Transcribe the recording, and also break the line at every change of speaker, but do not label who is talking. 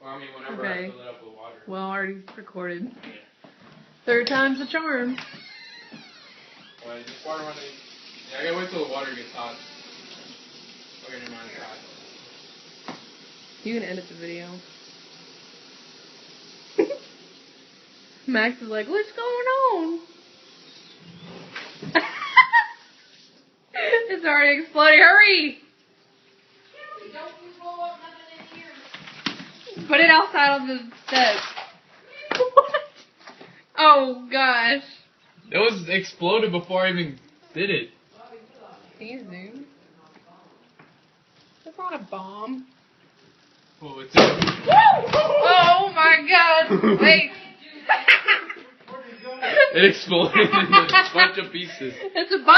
Well, I mean, whenever I fill it up with water.
Well, already recorded. Third time's the charm.
Well, this water running. Yeah, I gotta wait till the water gets hot. Okay, never mind, it's hot.
You can edit the video. Max is like, what's going on? It's already exploding. Hurry!
Don't you blow up nothing in here.
Put it outside on the steps. What? Oh, gosh.
It was exploded before I even did it.
Can you zoom? That's not a bomb.
Oh, it's
Oh, my God. Wait.
It exploded into a bunch of pieces.
It's a bomb.